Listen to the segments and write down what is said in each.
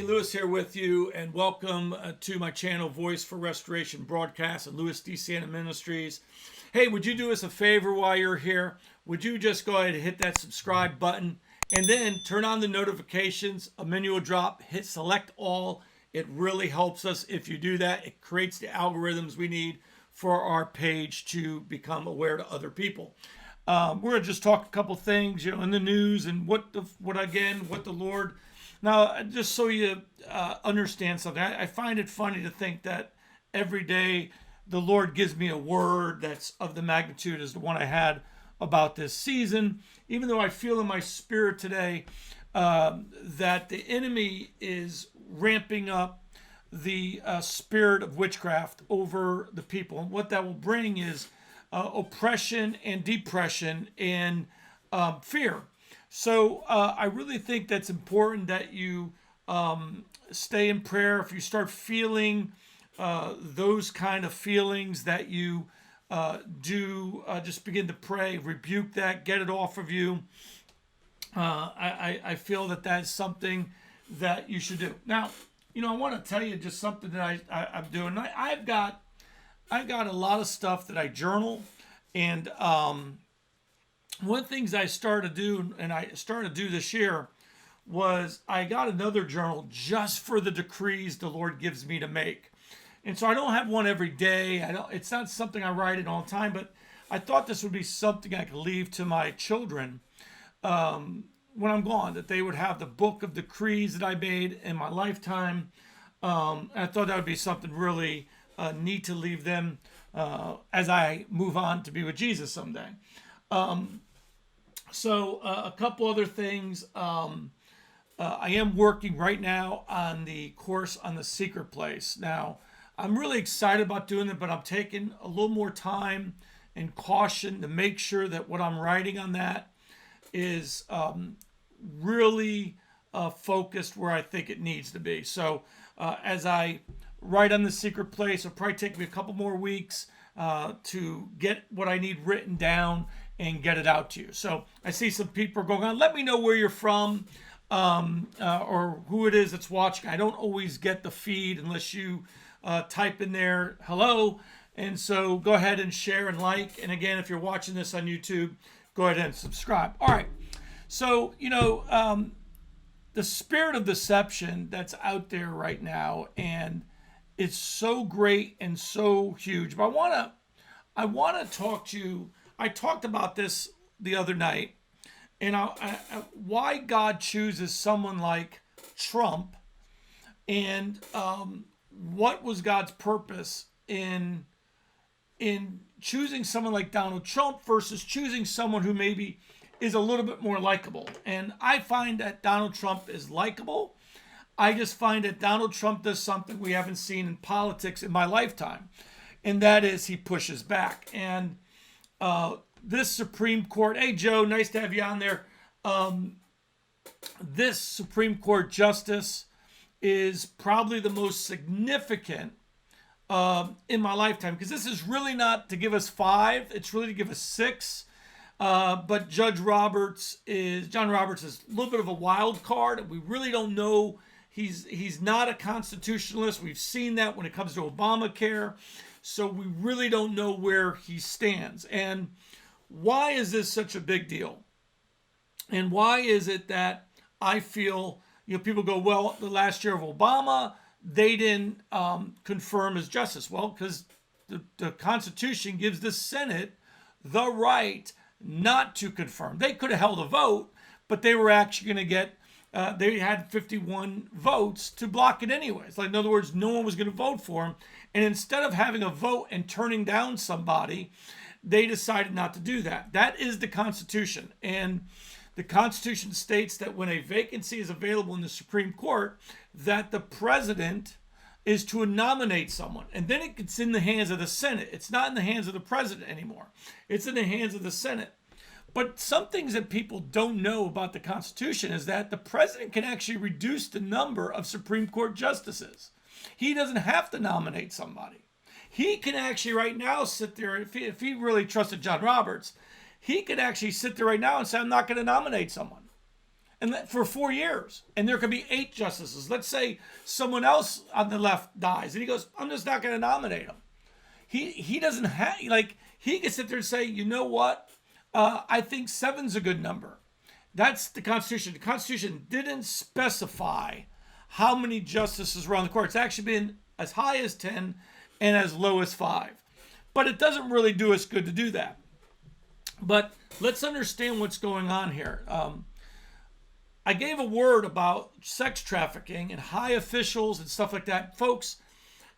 Lewis here with you, and welcome to my channel, Voice for Restoration Broadcast and Lewis DeSiena Ministries. Hey, would you do us a favor while you're here? Would you just go ahead and hit that subscribe button and then turn on the notifications? A menu will drop, hit select all. It really helps us if you do that. It creates the algorithms we need for our page to become aware to other people. We're going to just talk a couple things, in the news and what the Lord. Now, just so you understand something, I find it funny to think that every day the Lord gives me a word that's of the magnitude as the one I had about this season, even though I feel in my spirit today that the enemy is ramping up the spirit of witchcraft over the people. And what that will bring is oppression and depression and fear. So I really think that's important that you stay in prayer. If you start feeling those kind of feelings, that you just begin to pray, rebuke that, get it off of you. I feel that that's something that you should do. Now, I want to tell you just something that I'm doing. I've got a lot of stuff that I journal, and one of the things I started to do, and I started to do this year, was I got another journal just for the decrees the Lord gives me to make. And so I don't have one every day. It's not something I write in all the time, but I thought this would be something I could leave to my children when I'm gone, that they would have the book of decrees that I made in my lifetime. And I thought that would be something really neat to leave them as I move on to be with Jesus someday. So a couple other things. I am working right now on the course on the secret place. Now, I'm really excited about doing it, but I'm taking a little more time and caution to make sure that what I'm writing on that is really focused where I think it needs to be. So as I write on the secret place, it'll probably take me a couple more weeks to get what I need written down and get it out to you. So I see some people are going on. Let me know where you're from or who it is that's watching. I don't always get the feed unless you type in there, hello. And so go ahead and share and like. And again, if you're watching this on YouTube, go ahead and subscribe. All right. So, the spirit of deception that's out there right now, and it's so great and so huge. But I want to talk to you. I talked about this the other night, and why God chooses someone like Trump, and what was God's purpose in choosing someone like Donald Trump versus choosing someone who maybe is a little bit more likable. And I find that Donald Trump is likable. I just find that Donald Trump does something we haven't seen in politics in my lifetime, and that is he pushes back. And this Supreme Court, hey Joe, nice to have you on there. This Supreme Court justice is probably the most significant in my lifetime, because this is really not to give us 5, it's really to give us 6. But John Roberts is a little bit of a wild card. We really don't know. He's not a constitutionalist. We've seen that when it comes to Obamacare. So we really don't know where he stands. And why is this such a big deal? And why is it that I feel, people go, well, the last year of Obama, they didn't confirm his justice. Well, because the Constitution gives the Senate the right not to confirm. They could have held a vote, but they were actually going to get, they had 51 votes to block it anyways. Like, in other words, no one was going to vote for him. And instead of having a vote and turning down somebody, they decided not to do that. That is the Constitution. And the Constitution states that when a vacancy is available in the Supreme Court, that the president is to nominate someone. And then it's in the hands of the Senate. It's not in the hands of the president anymore. It's in the hands of the Senate. But some things that people don't know about the Constitution is that the president can actually reduce the number of Supreme Court justices. He doesn't have to nominate somebody. He can actually right now sit there, if he really trusted John Roberts, he could actually sit there right now and say, I'm not going to nominate someone. and for 4 years, and there could be 8 justices. Let's say someone else on the left dies, and he goes, "I'm just not going to nominate him." He doesn't have, like, he can sit there and say, "You know what? I think seven's a good number." That's the Constitution. The Constitution didn't specify how many justices were on the court. It's actually been as high as 10 and as low as 5. But it doesn't really do us good to do that. But let's understand what's going on here. I gave a word about sex trafficking and high officials and stuff like that. Folks,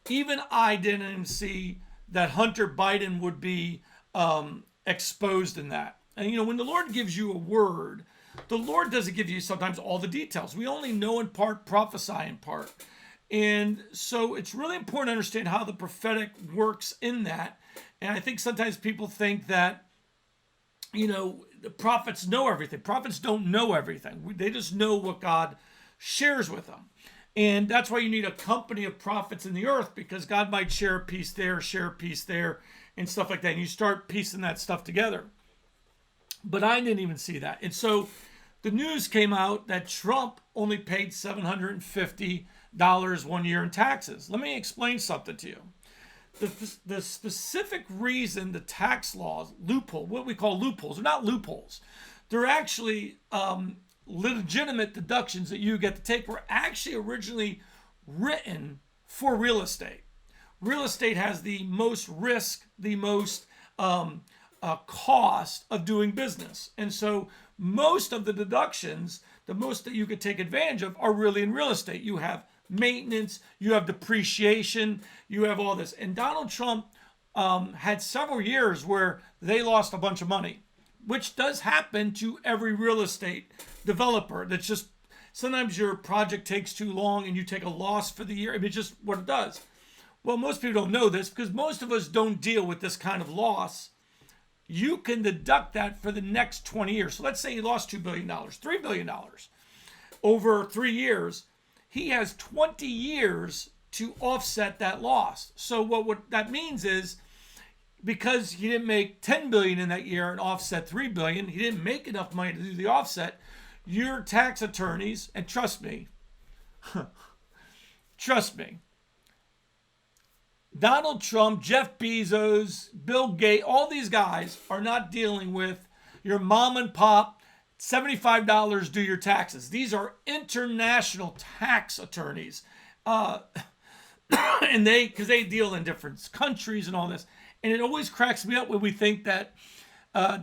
even I didn't even see that Hunter Biden would be exposed in that. And you know, when the Lord gives you a word, the Lord doesn't give you sometimes all the details. We only know in part, prophesy in part. And so it's really important to understand how the prophetic works in that. And I think sometimes people think that, you know, the prophets know everything. Prophets don't know everything. They just know what God shares with them. And that's why you need a company of prophets in the earth, because God might share a piece there, and stuff like that. And you start piecing that stuff together. But I didn't even see that. And so the news came out that Trump only paid $750 1 year in taxes. Let me explain something to you. The specific reason the tax laws, what we call loopholes, are not loopholes. They're actually legitimate deductions that you get to take, were actually originally written for real estate. Real estate has the most risk, the most cost of doing business. And so most of the deductions, the most that you could take advantage of, are really in real estate. You have maintenance, you have depreciation, you have all this. And Donald Trump had several years where they lost a bunch of money, which does happen to every real estate developer. That's just, sometimes your project takes too long and you take a loss for the year. I mean, it's just what it does. Well, most people don't know this because most of us don't deal with this kind of loss. You can deduct that for the next 20 years. So let's say he lost $2 billion, $3 billion over 3 years. He has 20 years to offset that loss. So what that means is, because he didn't make 10 billion in that year and offset 3 billion, he didn't make enough money to do the offset. Your tax attorneys, and trust me, Donald Trump, Jeff Bezos, Bill Gates, all these guys are not dealing with your mom and pop, $75 do your taxes. These are international tax attorneys. And because they deal in different countries and all this. And it always cracks me up when we think that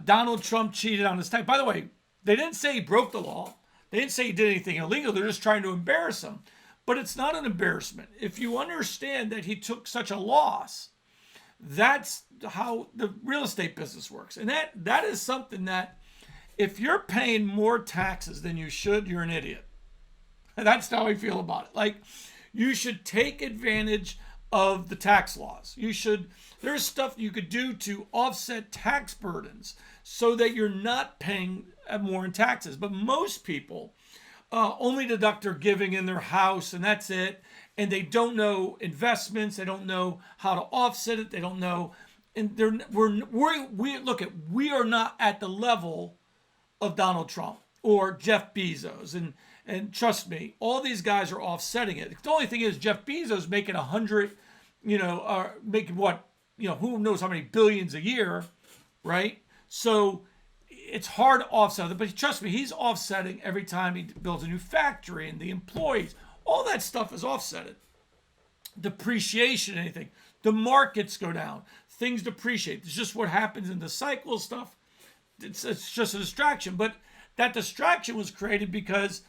Donald Trump cheated on his tax. By the way, they didn't say he broke the law. They didn't say he did anything illegal. They're just trying to embarrass him. But it's not an embarrassment. If you understand that he took such a loss, that's how the real estate business works. And that is something that, if you're paying more taxes than you should, you're an idiot. That's how I feel about it. Like, you should take advantage of the tax laws. There's stuff you could do to offset tax burdens so that you're not paying more in taxes. But most people only deduct their giving in their house, and that's it. And they don't know investments. They don't know how to offset it. They don't know. And we are not at the level of Donald Trump or Jeff Bezos. And trust me, all these guys are offsetting it. The only thing is, Jeff Bezos making 100, making what, who knows how many billions a year, right? So it's hard to offset it, but trust me, he's offsetting every time he builds a new factory, and the employees, all that stuff is offsetted. Depreciation, anything. The markets go down, things depreciate. It's just what happens in the cycle stuff. It's just a distraction, but that distraction was created because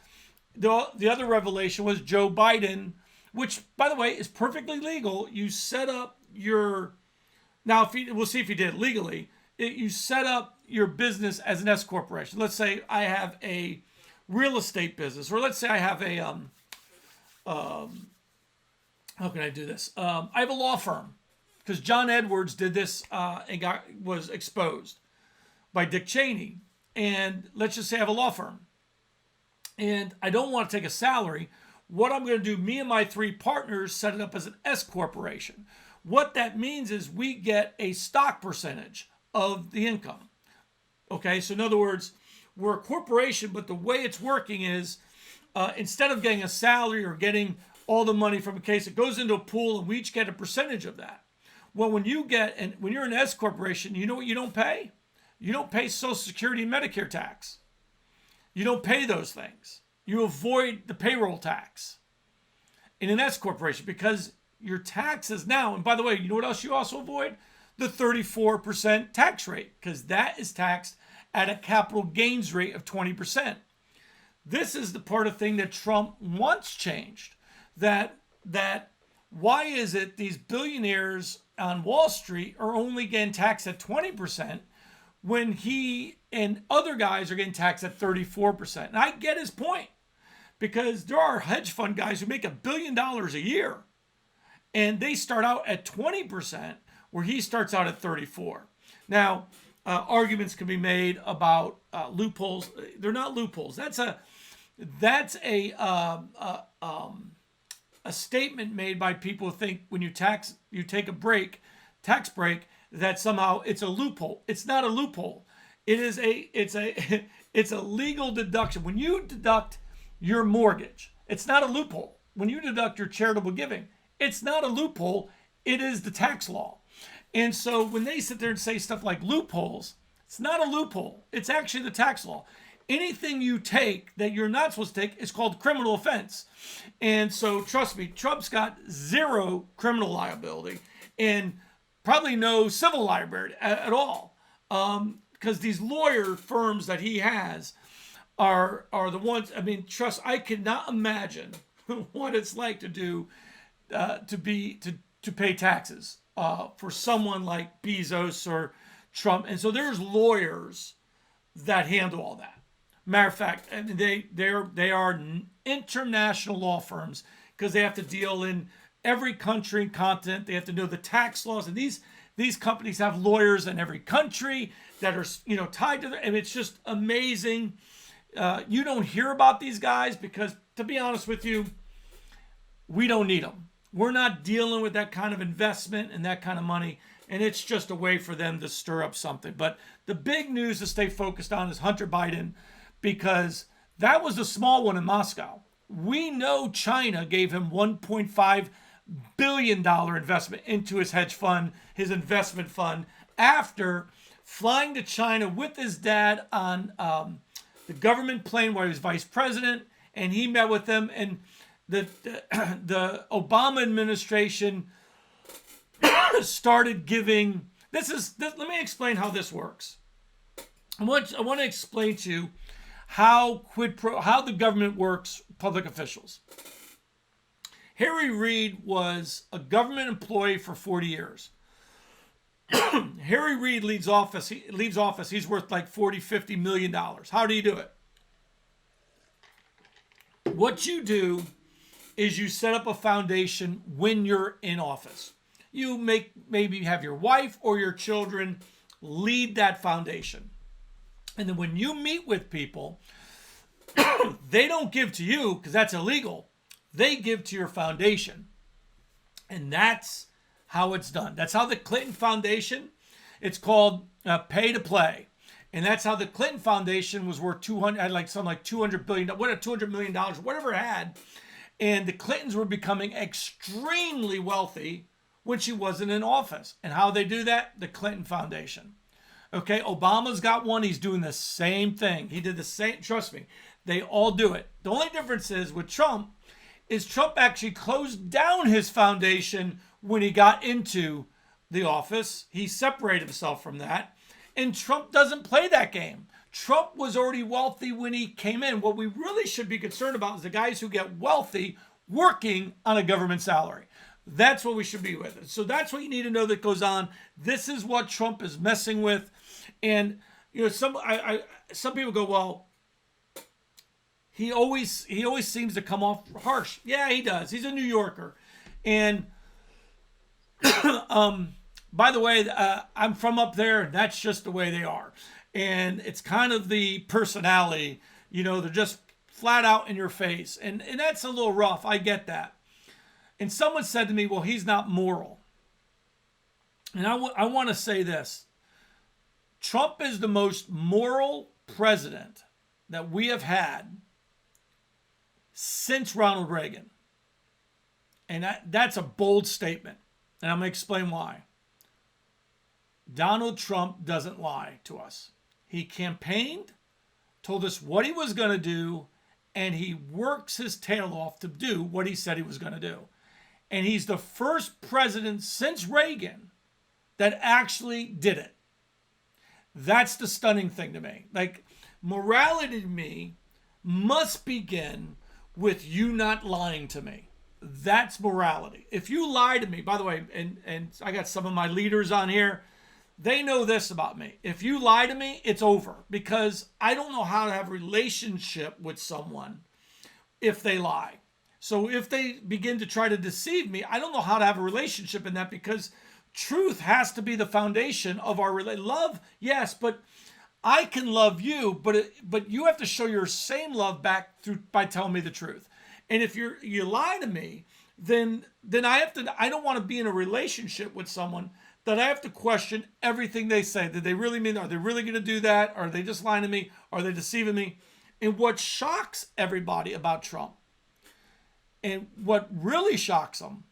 the other revelation was Joe Biden, which, by the way, is perfectly legal. You set up we'll see if you did it legally. You set up your business as an S corporation. Let's say I have a real estate business, or let's say I have a how can I do this? I have a law firm, because John Edwards did this and was exposed by Dick Cheney. And let's just say I have a law firm, and I don't want to take a salary. What I'm going to do, me and my 3 partners set it up as an S corporation. What that means is we get a stock percentage of the income. Okay, so in other words, we're a corporation, but the way it's working is instead of getting a salary or getting all the money from a case, it goes into a pool and we each get a percentage of that. Well, when you're an S corporation, you know what you don't pay? You don't pay Social Security and Medicare tax. You don't pay those things. You avoid the payroll tax in an S corporation because your taxes now, and by the way, you know what else you also avoid? The 34% tax rate, because that is taxed at a capital gains rate of 20%. This is the part of thing that Trump wants changed. That why is it these billionaires on Wall Street are only getting taxed at 20% when he and other guys are getting taxed at 34%? And I get his point, because there are hedge fund guys who make $1 billion a year and they start out at 20% where he starts out at 34%. Now, arguments can be made about loopholes. They're not loopholes. That's a statement made by people who think when you take a tax break, that somehow it's a loophole. It's not a loophole. It's a legal deduction. When you deduct your mortgage, it's not a loophole. When you deduct your charitable giving, it's not a loophole. It is the tax law. And so when they sit there and say stuff like loopholes, it's not a loophole. It's actually the tax law. Anything you take that you're not supposed to take is called criminal offense. And so trust me, Trump's got zero criminal liability and probably no civil liability at all. Because these lawyer firms that he has are the ones, I mean, I cannot imagine what it's like to do, to pay taxes for someone like Bezos or Trump. And so there's lawyers that handle all that. Matter of fact, they are international law firms because they have to deal in every country and continent. They have to know the tax laws, and these companies have lawyers in every country that are tied to them. And it's just amazing. You don't hear about these guys because, to be honest with you, we don't need them. We're not dealing with that kind of investment and that kind of money, and it's just a way for them to stir up something. But the big news to stay focused on is Hunter Biden, because that was the small one in Moscow. We know China gave him $1.5 billion investment into his hedge fund, his investment fund, after flying to China with his dad on the government plane where he was vice president, and he met with them. And the Obama administration started giving. Let me explain how this works. I want to explain to you how the government works, public officials. Harry Reid was a government employee for 40 years. Harry Reid leaves office. He's worth like $40-50 million. How do you do it? What you do is you set up a foundation when you're in office. You maybe have your wife or your children lead that foundation. And then when you meet with people, they don't give to you because that's illegal. They give to your foundation. And that's how it's done. That's how the Clinton Foundation, it's called pay to play. And that's how the Clinton Foundation was worth $200 billion, $200 million, whatever it had. And the Clintons were becoming extremely wealthy when she wasn't in office. And how they do that? The Clinton Foundation. Okay, Obama's got one. He's doing the same thing. He did the same. Trust me, they all do it. The only difference is with Trump actually closed down his foundation when he got into the office. He separated himself from that. And Trump doesn't play that game. Trump was already wealthy when he came in. What we really should be concerned about is the guys who get wealthy working on a government salary. That's what we should be with. So that's what you need to know that goes on. This is what Trump is messing with. And some people go, well, he always seems to come off harsh. Yeah, he does. He's a New Yorker. And by the way, I'm from up there, and that's just the way they are. And it's kind of the personality, they're just flat out in your face. And that's a little rough. I get that. And someone said to me, well, he's not moral. And I want to say this. Trump is the most moral president that we have had since Ronald Reagan. And that's a bold statement. And I'm going to explain why. Donald Trump doesn't lie to us. He campaigned, told us what he was going to do, and he works his tail off to do what he said he was going to do. And he's the first president since Reagan that actually did it. That's the stunning thing to me. Like, morality to me must begin with you not lying to me. That's morality. If you lie to me, by the way, and I got some of my leaders on here, they know this about me. If you lie to me, it's over, because I don't know how to have a relationship with someone if they lie. So if they begin to try to deceive me, I don't know how to have a relationship in that, because truth has to be the foundation of our love. Yes, but I can love you, but you have to show your same love back through by telling me the truth. And if you lie to me, then I don't want to be in a relationship with someone that I have to question everything they say. Did they really mean that? Are they really going to do that? Are they just lying to me? Are they deceiving me? And what shocks everybody about Trump, and what really shocks them,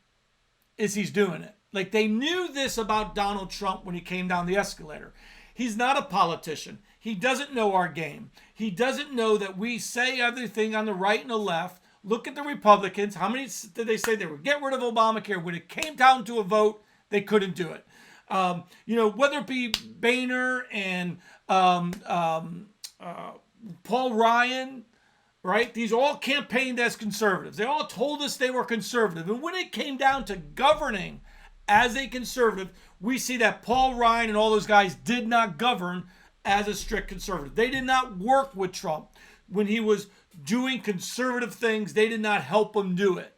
is he's doing it. Like, they knew this about Donald Trump when he came down the escalator. He's not a politician. He doesn't know our game. He doesn't know that we say everything on the right and the left. Look at the Republicans. How many did they say they would get rid of Obamacare? When it came down to a vote, they couldn't do it. Whether it be Boehner and Paul Ryan, right? These all campaigned as conservatives. They all told us they were conservative. And when it came down to governing as a conservative, we see that Paul Ryan and all those guys did not govern as a strict conservative. They did not work with Trump. When he was doing conservative things, they did not help him do it.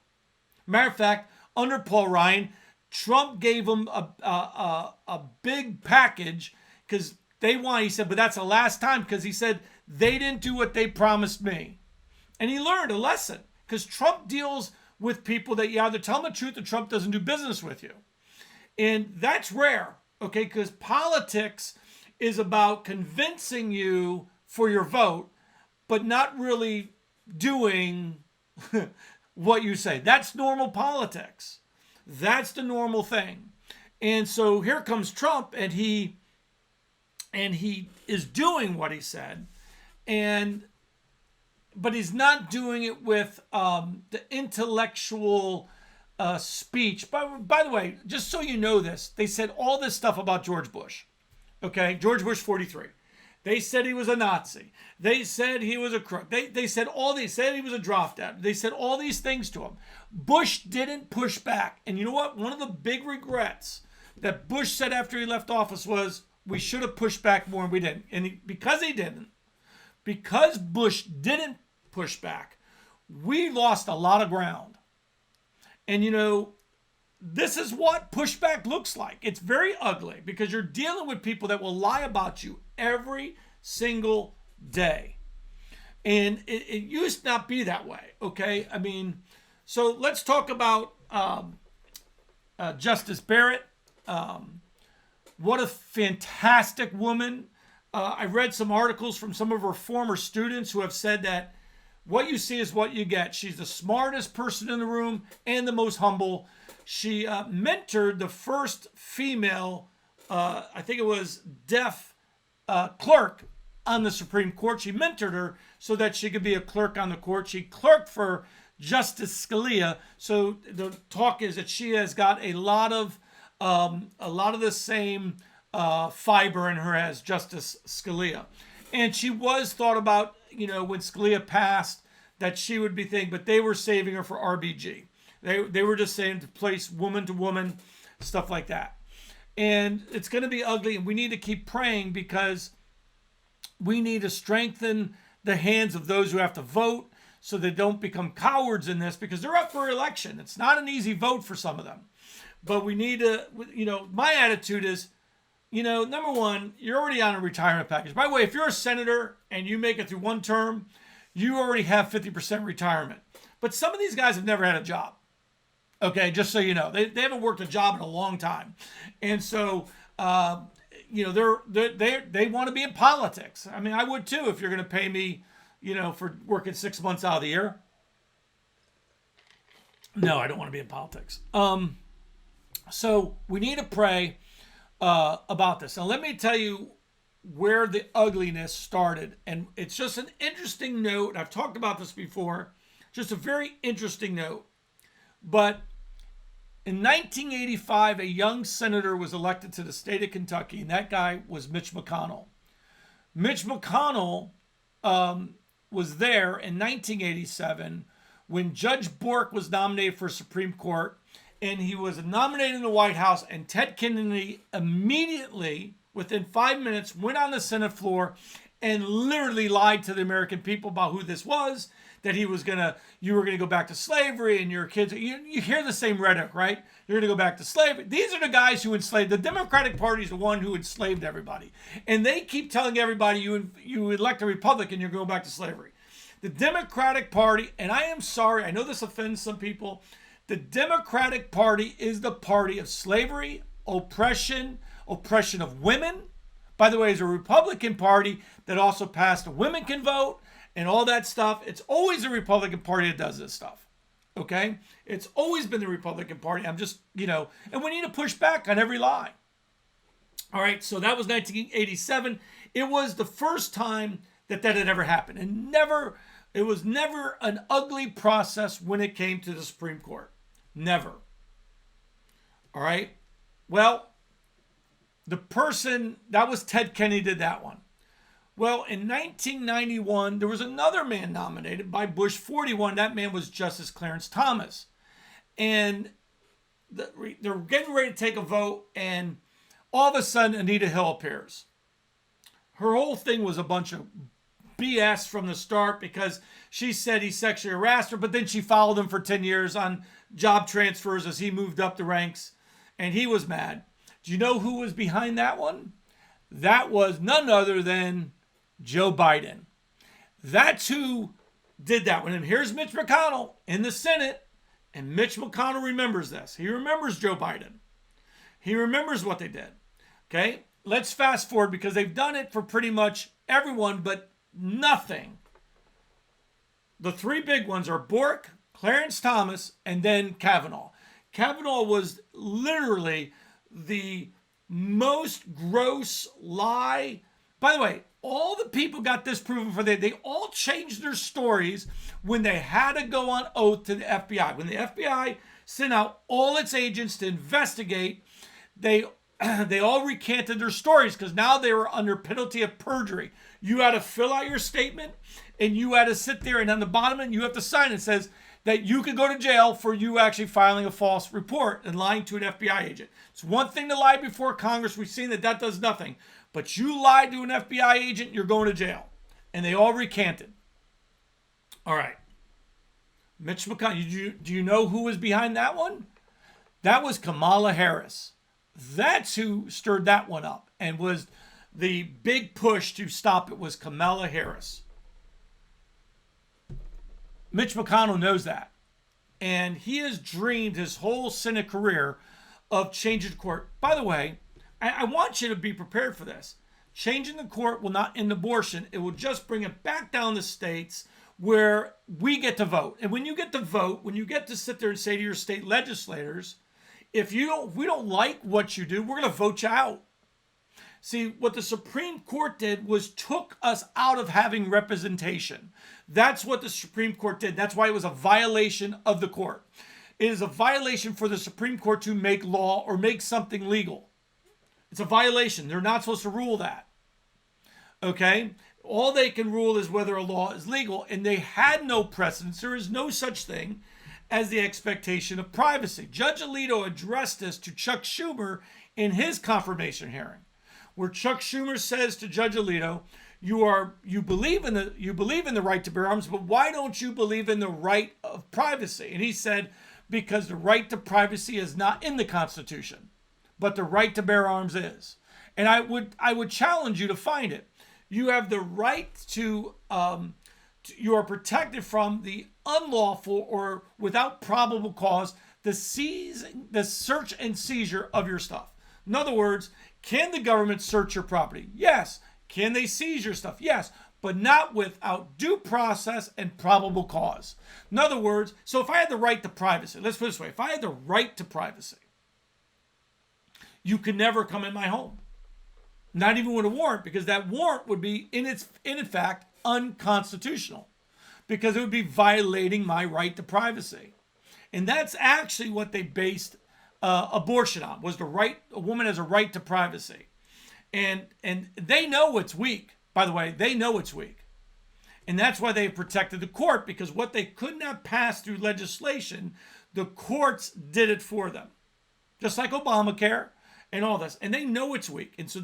Matter of fact, under Paul Ryan, Trump gave him a big package, because he said, but that's the last time, because he said they didn't do what they promised me. And he learned a lesson, because Trump deals with people that you either tell them the truth or Trump doesn't do business with you. And that's rare, okay, because politics is about convincing you for your vote, but not really doing what you say. That's normal politics. That's the normal thing. And so here comes Trump, and he is doing what he said, but he's not doing it with the intellectual speech. By the way, just so you know this, they said all this stuff about George Bush. Okay, George Bush 43. They said he was a Nazi. They said he was a crook. They said he was a draft out. They said all these things to him. Bush didn't push back. And you know what? One of the big regrets that Bush said after he left office was, we should have pushed back more, and we didn't. And because Bush didn't push back, we lost a lot of ground. And this is what pushback looks like. It's very ugly, because you're dealing with people that will lie about you every single day. And it used to not be that way, okay? I mean, so let's talk about Justice Barrett. What a fantastic woman. I read some articles from some of her former students who have said that what you see is what you get. She's the smartest person in the room and the most humble. She mentored the first female, I think it was deaf clerk on the Supreme Court. She mentored her so that she could be a clerk on the court. She clerked for Justice Scalia. So the talk is that she has got a lot of the same fiber in her as Justice Scalia. And she was thought about, when Scalia passed, that she would be thinking, but they were saving her for RBG. They were just saying to place woman to woman, stuff like that. And it's going to be ugly, and we need to keep praying, because we need to strengthen the hands of those who have to vote so they don't become cowards in this, because they're up for election. It's not an easy vote for some of them. But we need to, my attitude is, number one, you're already on a retirement package. By the way, if you're a senator and you make it through one term, you already have 50% retirement. But some of these guys have never had a job. Okay, just so you know, they haven't worked a job in a long time, and so they want to be in politics. I mean, I would too if you're going to pay me for working 6 months out of the year. No, I don't want to be in politics. So we need to pray about this. Now, let me tell you where the ugliness started. And it's just an interesting note. I've talked about this before. Just a very interesting note. But in 1985, a young senator was elected to the state of Kentucky, and that guy was Mitch McConnell. Mitch McConnell was there in 1987 when Judge Bork was nominated for Supreme Court, and he was nominated in the White House, and Ted Kennedy immediately, within 5 minutes, went on the Senate floor and literally lied to the American people about who this was, that you were gonna go back to slavery, and your kids, you hear the same rhetoric, right? You're gonna go back to slavery. These are the guys who enslaved. The Democratic Party is the one who enslaved everybody. And they keep telling everybody you elect a Republican, you're going back to slavery. The Democratic Party, and I am sorry, I know this offends some people, the Democratic Party is the party of slavery, oppression of women. By the way, it's a Republican Party that also passed a women can vote and all that stuff. It's always the Republican Party that does this stuff. Okay? It's always been the Republican Party. I'm just, and we need to push back on every lie. All right, so that was 1987. It was the first time that had ever happened. And it was never an ugly process when it came to the Supreme Court. Never. All right? Well, the person, that was Ted Kennedy did that one. Well, in 1991, there was another man nominated by Bush 41. That man was Justice Clarence Thomas. And they're getting ready to take a vote, and all of a sudden, Anita Hill appears. Her whole thing was a bunch of BS from the start because she said he sexually harassed her, but then she followed him for 10 years on job transfers as he moved up the ranks, and he was mad. Do you know who was behind that one? That was none other than Joe Biden. That's who did that one. And here's Mitch McConnell in the Senate, and Mitch McConnell remembers this. He remembers Joe Biden. He remembers what they did. Okay, let's fast forward because they've done it for pretty much everyone, but nothing. The three big ones are Bork, Clarence Thomas, and then Kavanaugh. Kavanaugh was literally the most gross lie. By the way, all the people got disproven for that. They all changed their stories when they had to go on oath to the FBI. When the FBI sent out all its agents to investigate, they all recanted their stories because now they were under penalty of perjury. You had to fill out your statement, and you had to sit there, and on the bottom of it, you have to sign. It says that you could go to jail for you actually filing a false report and lying to an FBI agent. It's one thing to lie before Congress. We've seen that does nothing. But you lied to an FBI agent, you're going to jail. And they all recanted. All right. Mitch McConnell, do you know who was behind that one? That was Kamala Harris. That's who stirred that one up and was the big push to stop it was Kamala Harris. Mitch McConnell knows that. And he has dreamed his whole Senate career of changing the court. By the way, I want you to be prepared for this. Changing the court will not end abortion. It will just bring it back down to states where we get to vote. And when you get to vote, when you get to sit there and say to your state legislators, if we don't like what you do, we're going to vote you out. See, what the Supreme Court did was took us out of having representation. That's what the Supreme Court did. That's why it was a violation of the court. It is a violation for the Supreme Court to make law or make something legal. It's a violation. They're not supposed to rule that. Okay? All they can rule is whether a law is legal, and they had no precedence. There is no such thing as the expectation of privacy. Judge Alito addressed this to Chuck Schumer in his confirmation hearing, where Chuck Schumer says to Judge Alito, you believe in the right to bear arms, but why don't you believe in the right of privacy? And he said, because the right to privacy is not in the Constitution, but the right to bear arms is. And I would challenge you to find it. You have the right to you are protected from the unlawful or without probable cause the search and seizure of your stuff. In other words, can the government search your property? Yes. Can they seize your stuff? Yes. but not without due process and probable cause. In other words, so if I had the right to privacy, let's put it this way, if I had the right to privacy, you could never come in my home. Not even with a warrant, because that warrant would be in fact unconstitutional, because it would be violating my right to privacy. And that's actually what they based abortion on, was a woman has a right to privacy. And they know it's weak. By the way, they know it's weak. And that's why they protected the court, because what they could not pass through legislation, the courts did it for them. Just like Obamacare and all this. And they know it's weak. And so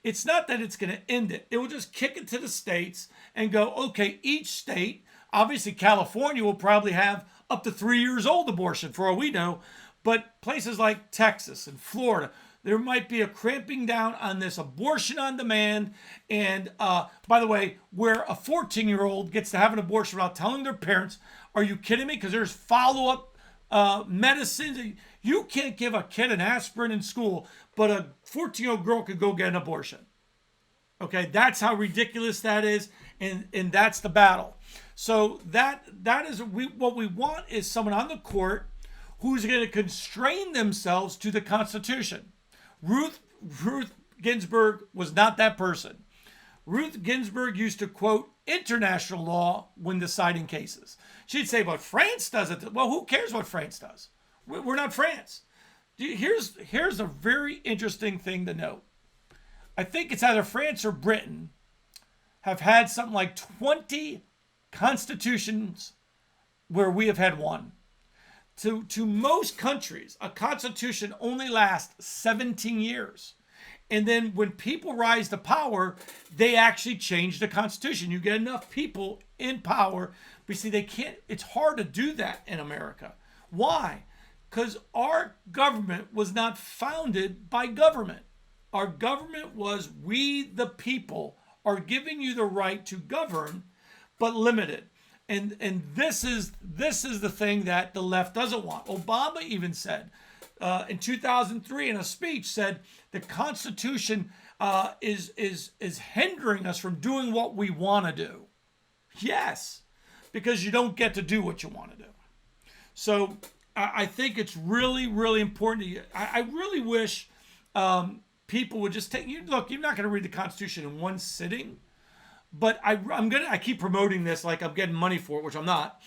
it's not that it's going to end it. It will just kick it to the states and go, okay, each state, obviously California will probably have up to 3 years old abortion for all we know. But places like Texas and Florida, there might be a cramping down on this abortion on demand. And by the way, where a 14-year-old gets to have an abortion without telling their parents, are you kidding me? Because there's follow-up medicines. You can't give a kid an aspirin in school, but a 14-year-old girl could go get an abortion. Okay, that's how ridiculous that is, and that's the battle. So that is what we want is someone on the court who's going to constrain themselves to the Constitution. Ruth Ginsburg was not that person. Ruth Ginsburg used to quote international law when deciding cases. She'd say, "But France does it." Well, who cares what France does? We're not France. Here's a very interesting thing to note. I think it's either France or Britain have had something like 20 constitutions where we have had one. To most countries, a constitution only lasts 17 years. And then when people rise to power, they actually change the constitution. You get enough people in power, but see, they can't, it's hard to do that in America. Why? Because our government was not founded by government. Our government was, we the people are giving you the right to govern, but limited. And this is the thing that the left doesn't want. Obama even said in 2003 in a speech, said the Constitution is hindering us from doing what we want to do. Yes, because you don't get to do what you want to do. So I think it's really, really important. I really wish people would just look, you're not going to read the Constitution in one sitting. But I keep promoting this like I'm getting money for it, which I'm not.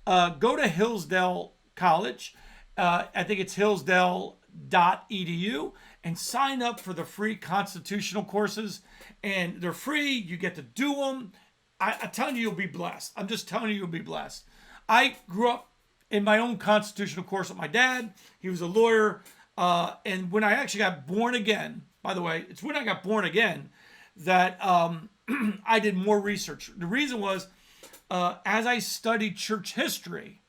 Go to Hillsdale College. I think it's hillsdale.edu, and sign up for the free constitutional courses. And they're free. You get to do them. I'm telling you, you'll be blessed. I'm just telling you, you'll be blessed. I grew up in my own constitutional course with my dad. He was a lawyer. And when I actually got born again, by the way, it's when I got born again that I did more research. The reason was, as I studied church history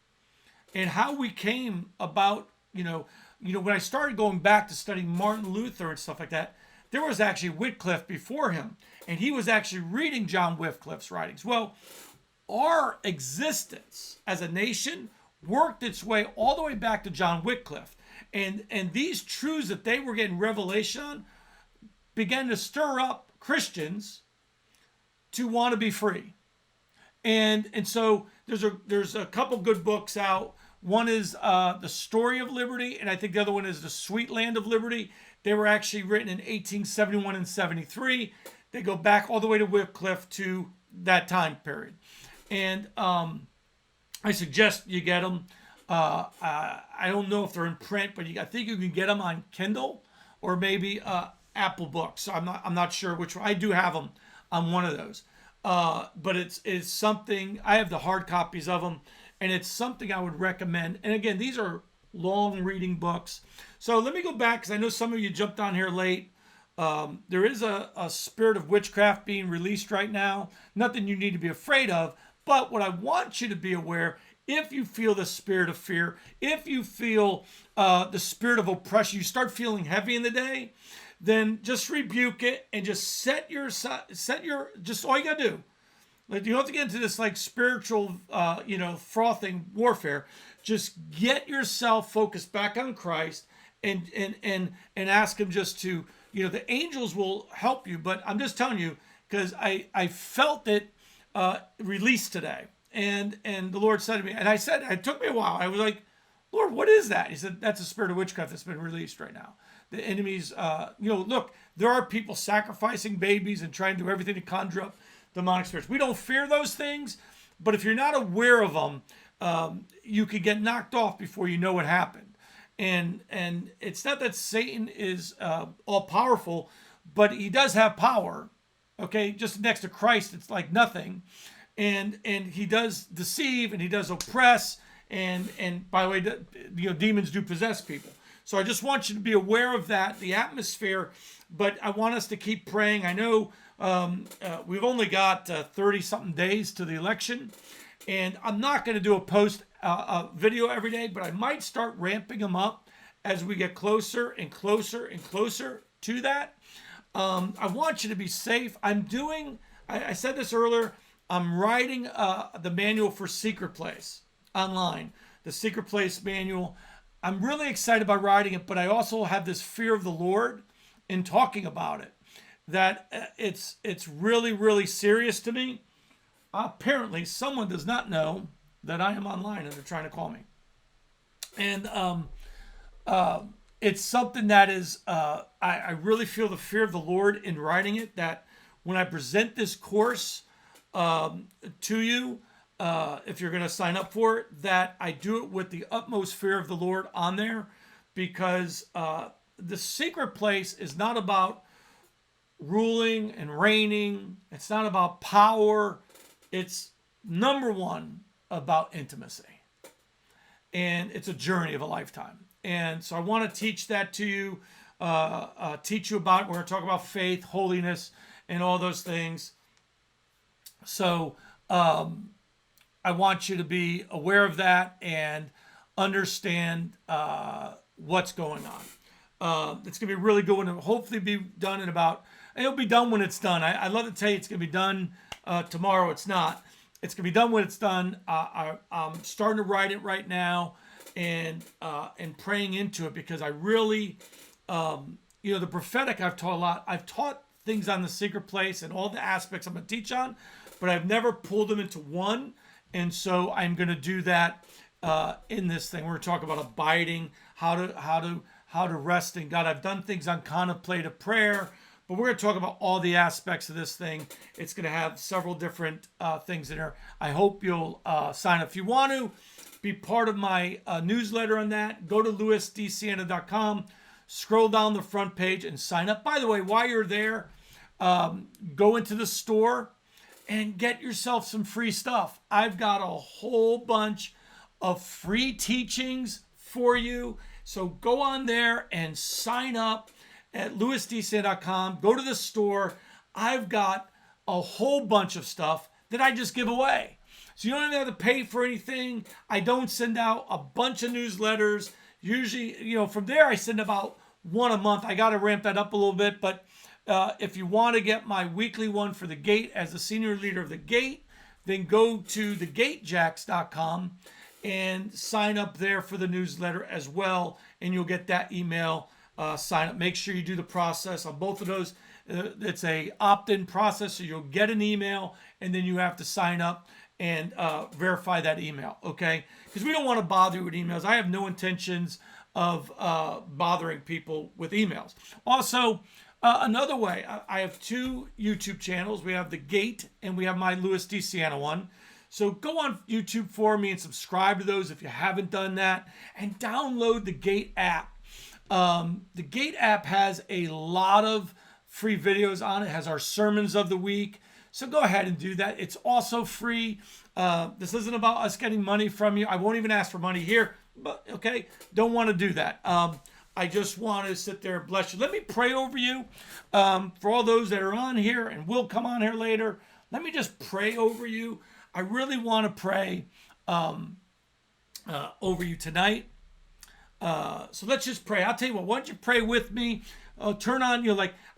and how we came about, when I started going back to studying Martin Luther and stuff like that, there was actually Wycliffe before him, and he was actually reading John Wycliffe's writings. Well, our existence as a nation worked its way all the way back to John Wycliffe, and these truths that they were getting revelation on began to stir up Christians to want to be free. And so there's a couple good books out. One is The Story of Liberty, and I think the other one is The Sweet Land of Liberty. They were actually written in 1871 and 73. They go back all the way to Wycliffe to that time period. And I suggest you get them. I don't know if they're in print, but I think you can get them on Kindle or maybe Apple Books. So I'm not sure which one. I do have them on one of those. But it's something, I have the hard copies of them, and it's something I would recommend. And again, these are long reading books. So let me go back, because I know some of you jumped on here late. There is a spirit of witchcraft being released right now. Nothing you need to be afraid of. But what I want you to be aware, if you feel the spirit of fear, if you feel the spirit of oppression, you start feeling heavy in the day, then just rebuke it and just just all you got to do. Like, you don't have to get into this like spiritual, frothing warfare. Just get yourself focused back on Christ and ask him just to, the angels will help you. But I'm just telling you, because I felt it released today. And the Lord said to me, and I said, it took me a while. I was like, Lord, what is that? He said, that's a spirit of witchcraft that's been released right now. The enemies, look, there are people sacrificing babies and trying to do everything to conjure up demonic spirits. We don't fear those things, but if you're not aware of them, you could get knocked off before you know what happened. And it's not that Satan is all powerful, but he does have power. Okay, just next to Christ, it's like nothing. And he does deceive and he does oppress. And by the way, demons do possess people. So I just want you to be aware of that, the atmosphere. But I want us to keep praying. I know we've only got 30-something days to the election. And I'm not going to do a video every day, but I might start ramping them up as we get closer and closer and closer to that. I want you to be safe. I said this earlier, I'm writing the manual for Secret Place online, the Secret Place manual. I'm really excited about writing it, but I also have this fear of the Lord in talking about it, that it's really, really serious to me. Apparently, someone does not know that I am online and they're trying to call me. And it's something that is, I really feel the fear of the Lord in writing it, that when I present this course to you, if you're going to sign up for it, that I do it with the utmost fear of the Lord on there, because the Secret Place is not about ruling and reigning. It's not about power. It's number one about intimacy. And it's a journey of a lifetime. And so I want to teach that to you, teach you about, we're going to talk about faith, holiness, and all those things. So I want you to be aware of that and understand what's going on. It's going to be really good and hopefully be done it'll be done when it's done. I'd love to tell you it's going to be done tomorrow. It's not. It's going to be done when it's done. I'm starting to write it right now and praying into it, because I really, the prophetic I've taught a lot. I've taught things on the Secret Place and all the aspects I'm going to teach on, but I've never pulled them into one. And so I'm going to do that in this thing. We're going to talk about abiding, how to rest in God. I've done things on contemplative prayer, but we're going to talk about all the aspects of this thing. It's going to have several different things in there. I hope you'll sign up. If you want to be part of my newsletter on that, go to DeSiena.com, scroll down the front page and sign up. By the way, while you're there, go into the store and get yourself some free stuff. I've got a whole bunch of free teachings for you. So go on there and sign up at DeSiena.com. Go to the store. I've got a whole bunch of stuff that I just give away. So you don't even have to pay for anything. I don't send out a bunch of newsletters. Usually, from there, I send about one a month. I got to ramp that up a little bit, but if you want to get my weekly one for the Gate as the senior leader of the Gate, then go to thegatejacks.com and sign up there for the newsletter as well, and you'll get that email. Sign up. Make sure you do the process on both of those. It's a opt-in process, so you'll get an email, and then you have to sign up and verify that email, okay? Because we don't want to bother you with emails. I have no intentions of bothering people with emails. Also, another way, I have two YouTube channels. We have The Gate and we have my DeSiena one. So go on YouTube for me and subscribe to those if you haven't done that. And download the Gate app. The Gate app has a lot of free videos on it. It has our sermons of the week. So go ahead and do that. It's also free. This isn't about us getting money from you. I won't even ask for money here. But okay, don't want to do that. I just want to sit there and bless you. Let me pray over you for all those that are on here and will come on here later. Let me just pray over you. I really want to pray over you tonight. So let's just pray. I'll tell you what, why don't you pray with me? Turn on,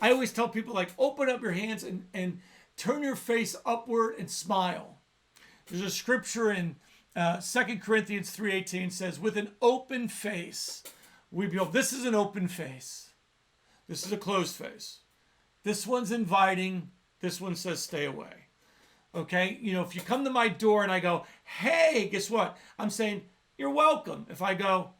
I always tell people, open up your hands and turn your face upward and smile. There's a scripture in 2 Corinthians 3:18 says, with an open face, we behold. This is an open face. This is a closed face. This one's inviting. This one says stay away. Okay? If you come to my door and I go, hey, guess what? I'm saying, you're welcome. If I go,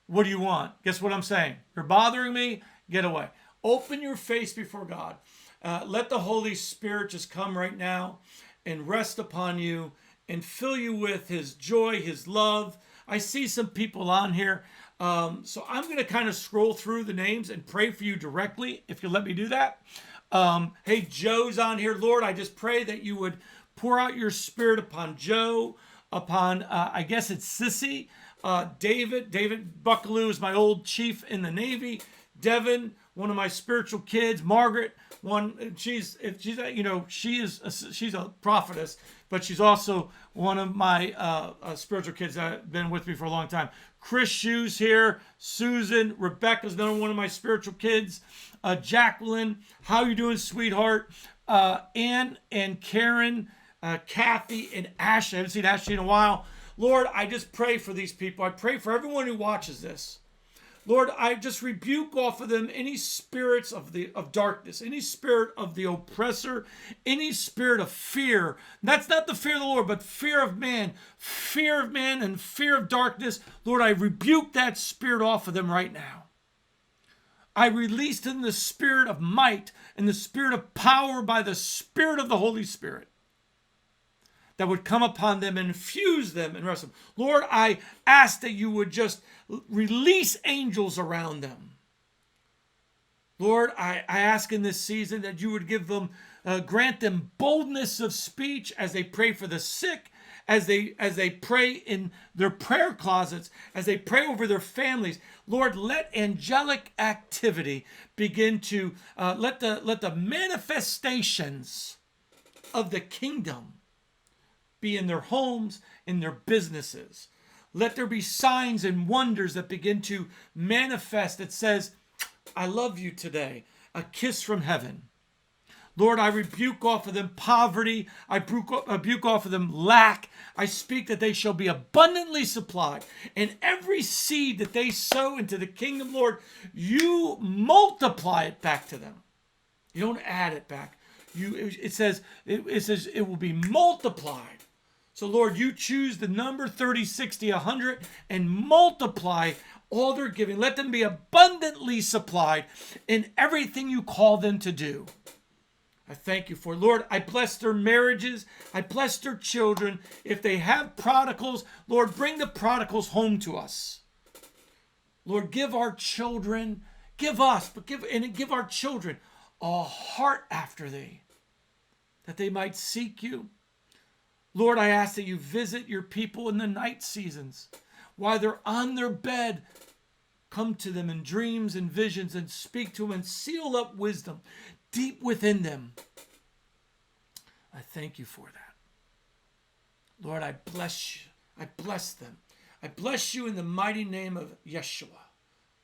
what do you want? Guess what I'm saying? You're bothering me? Get away. Open your face before God. Let the Holy Spirit just come right now and rest upon you and fill you with his joy, his love. I see some people on here. So I'm going to kind of scroll through the names and pray for you directly, if you let me do that. Hey, Joe's on here. Lord, I just pray that you would pour out your spirit upon Joe, upon, I guess it's Sissy, David Buckaloo is my old chief in the Navy, Devin, one of my spiritual kids, Margaret, she's a prophetess, but she's also one of my spiritual kids that have been with me for a long time. Chris Shoes here, Susan, Rebecca's another one of my spiritual kids, Jacqueline, how you doing, sweetheart? Ann and Karen, Kathy and Ashley. I haven't seen Ashley in a while. Lord, I just pray for these people. I pray for everyone who watches this. Lord, I just rebuke off of them any spirits of darkness, any spirit of the oppressor, any spirit of fear. That's not the fear of the Lord, but fear of man and fear of darkness. Lord, I rebuke that spirit off of them right now. I release them the spirit of might and the spirit of power by the Spirit of the Holy Spirit that would come upon them and infuse them and rest them. Lord, I ask that you would just release angels around them. Lord, I ask in this season that you would give them, grant them boldness of speech as they pray for the sick, as they pray in their prayer closets, as they pray over their families. Lord, let angelic activity begin to, let the manifestations of the kingdom be in their homes, in their businesses. Let there be signs and wonders that begin to manifest that says, I love you today. A kiss from heaven. Lord, I rebuke off of them poverty. I rebuke off of them lack. I speak that they shall be abundantly supplied. And every seed that they sow into the kingdom, Lord, you multiply it back to them. You don't add it back. It says it will be multiplied. So, Lord, you choose the number 30, 60, 100 and multiply all their giving. Let them be abundantly supplied in everything you call them to do. I thank you for it. Lord, I bless their marriages. I bless their children. If they have prodigals, Lord, bring the prodigals home to us. Lord, give our children, give us, but give our children a heart after thee, that they might seek you. Lord, I ask that you visit your people in the night seasons. While they're on their bed, come to them in dreams and visions and speak to them and seal up wisdom deep within them. I thank you for that. Lord, I bless you. I bless them. I bless you in the mighty name of Yeshua,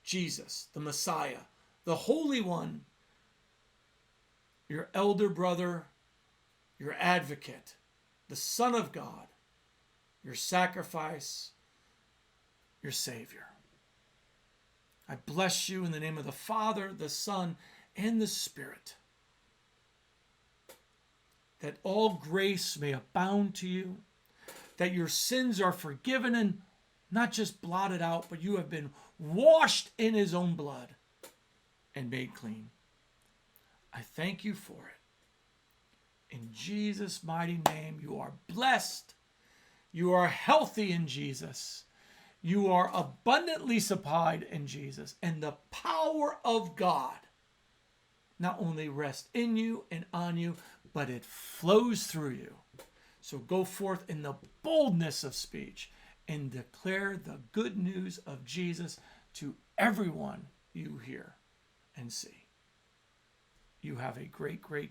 Jesus, the Messiah, the Holy One, your elder brother, your advocate, the Son of God, your sacrifice, your Savior. I bless you in the name of the Father, the Son, and the Spirit, that all grace may abound to you, that your sins are forgiven and not just blotted out, but you have been washed in his own blood and made clean. I thank you for it. In Jesus' mighty name, you are blessed. You are healthy in Jesus. You are abundantly supplied in Jesus. And the power of God not only rests in you and on you, but it flows through you. So go forth in the boldness of speech and declare the good news of Jesus to everyone you hear and see. You have a great, great